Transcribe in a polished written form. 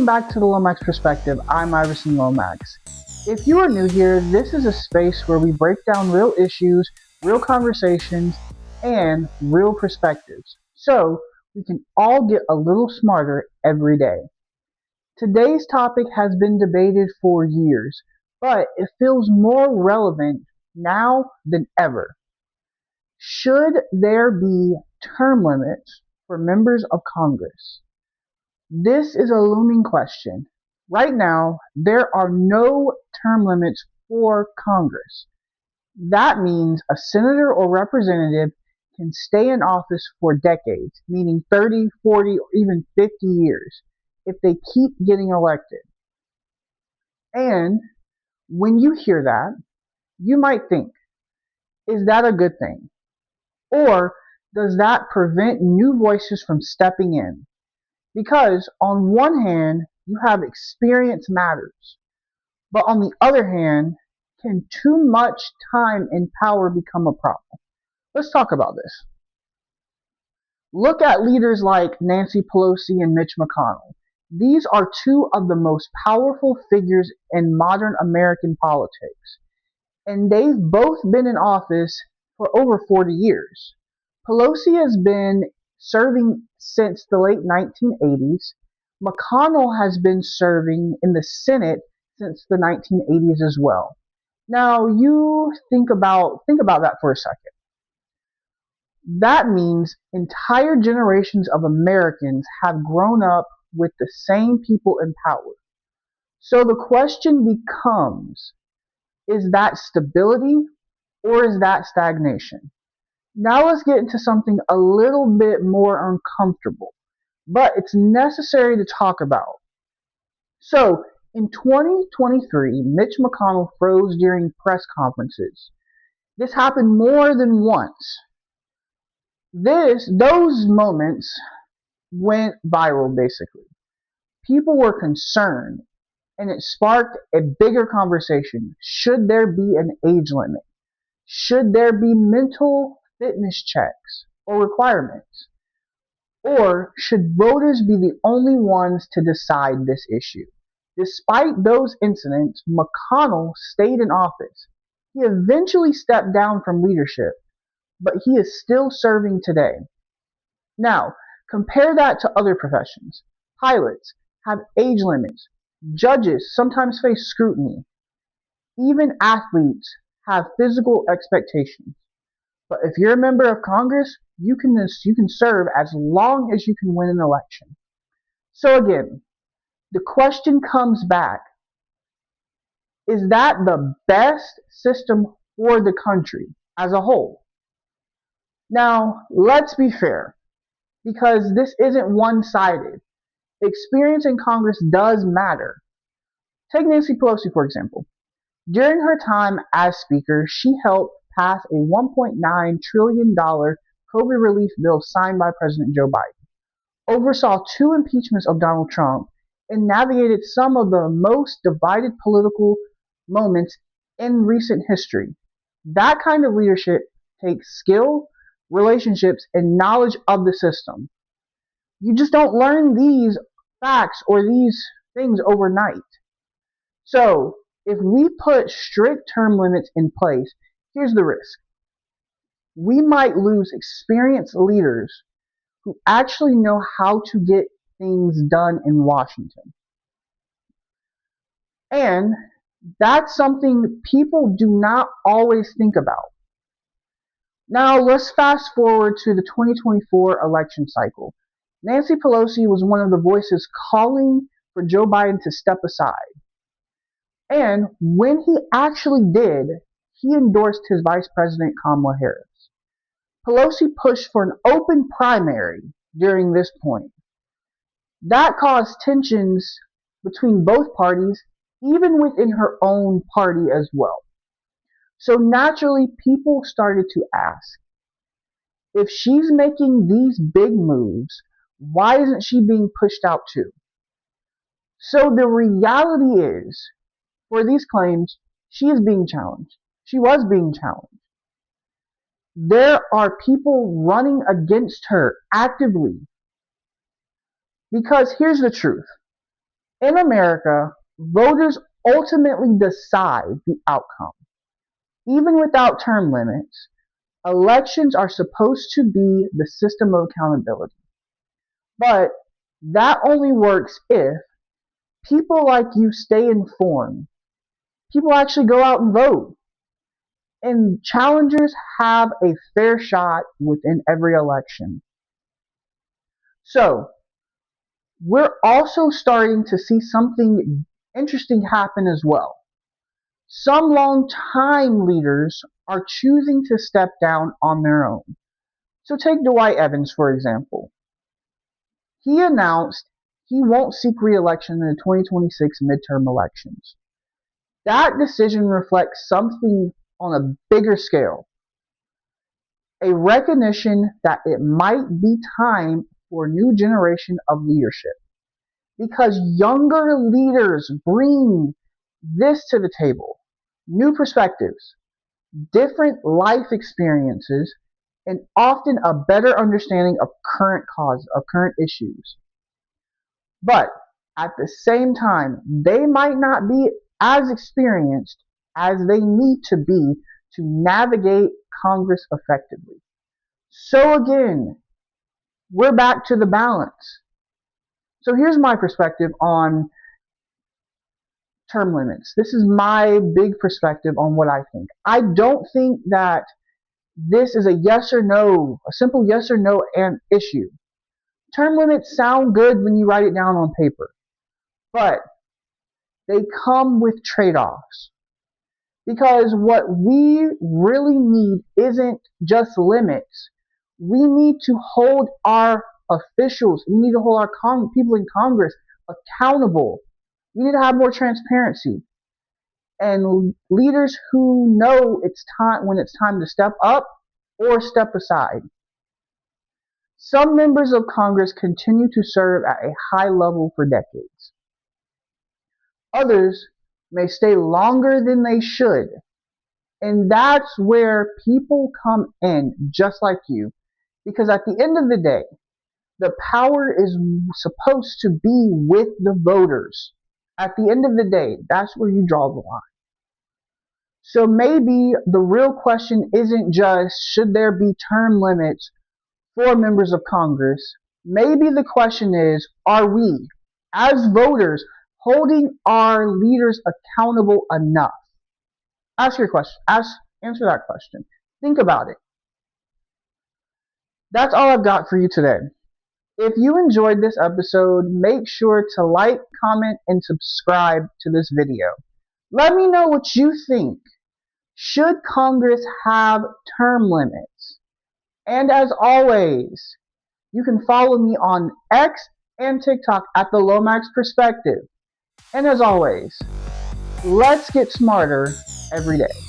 Welcome back to the Lomax Perspective. I'm Iverson Lomax. If you are new here, this is a space where we break down real issues, real conversations, and real perspectives, so we can all get a little smarter every day. Today's topic has been debated for years, but it feels more relevant now than ever. Should there be term limits for members of Congress? This is a looming question. Right now, there are no term limits for Congress. That means a senator or representative can stay in office for decades, meaning 30, 40, or even 50 years, if they keep getting elected. And when you hear that, you might think, is that a good thing? Or does that prevent new voices from stepping in? Because on one hand, you have experience matters, but on the other hand, can too much time and power become a problem? Let's talk about this. Look at leaders like Nancy Pelosi and Mitch McConnell. These are two of the most powerful figures in modern American politics, and they've both been in office for over 40 years. Pelosi has been serving since the late 1980s. McConnell has been serving in the Senate since the 1980s as well. Now, you think about that for a second. That means entire generations of Americans have grown up with the same people in power. So the question becomes, is that stability or is that stagnation? Now let's get into something a little bit more uncomfortable, but it's necessary to talk about. So, in 2023, Mitch McConnell froze during press conferences. This happened more than once. Those moments went viral basically. People were concerned, and it sparked a bigger conversation. Should there be an age limit? Should there be mental fitness checks or requirements? Or should voters be the only ones to decide this issue? Despite those incidents, McConnell stayed in office. He eventually stepped down from leadership, but he is still serving today. Now, compare that to other professions. Pilots have age limits. Judges sometimes face scrutiny. Even athletes have physical expectations. But if you're a member of Congress, you can serve as long as you can win an election. So again, the question comes back, is that the best system for the country as a whole? Now, let's be fair, because this isn't one-sided. Experience in Congress does matter. Take Nancy Pelosi, for example. During her time as Speaker, she helped pass a $1.9 trillion COVID relief bill signed by President Joe Biden, oversaw two impeachments of Donald Trump, and navigated some of the most divided political moments in recent history. That kind of leadership takes skill, relationships, and knowledge of the system. You just don't learn these facts or these things overnight. So, if we put strict term limits in place, here's the risk. We might lose experienced leaders who actually know how to get things done in Washington. And that's something people do not always think about. Now, let's fast forward to the 2024 election cycle. Nancy Pelosi was one of the voices calling for Joe Biden to step aside. And when he actually did, he endorsed his Vice President Kamala Harris. Pelosi pushed for an open primary during this point. That caused tensions between both parties, even within her own party as well. So naturally, people started to ask, if she's making these big moves, why isn't she being pushed out too? So the reality is, for these claims, she is being challenged. She was being challenged. There are people running against her actively. Because here's the truth. In America, voters ultimately decide the outcome. Even without term limits, elections are supposed to be the system of accountability. But that only works if people like you stay informed. People actually go out and vote. And challengers have a fair shot within every election. So, we're also starting to see something interesting happen as well. Some long-time leaders are choosing to step down on their own. So take Dwight Evans, for example. He announced he won't seek re-election in the 2026 midterm elections. That decision reflects something on a bigger scale. A recognition that it might be time for a new generation of leadership. Because younger leaders bring this to the table. New perspectives, different life experiences, and often a better understanding of current causes, of current issues. But at the same time, they might not be as experienced as they need to be to navigate Congress effectively. So again, we're back to the balance. So here's my perspective on term limits. This is my big perspective on what I think. I don't think that this is a yes or no, a simple yes or no issue. Term limits sound good when you write it down on paper, but they come with trade-offs. Because what we really need isn't just limits. We need to hold our officials, we need to hold our people in Congress accountable. We need to have more transparency. And leaders who know it's time when it's time to step up or step aside. Some members of Congress continue to serve at a high level for decades. Others may stay longer than they should. And that's where people come in, just like you. Because at the end of the day, the power is supposed to be with the voters. At the end of the day, that's where you draw the line. So maybe the real question isn't just should there be term limits for members of Congress. Maybe the question is, are we, as voters, holding our leaders accountable enough? Ask your question. Answer that question. Think about it. That's all I've got for you today. If you enjoyed this episode, make sure to like, comment, and subscribe to this video. Let me know what you think. Should Congress have term limits? And as always, you can follow me on X and TikTok at the Lomax Perspective. And as always, let's get smarter every day.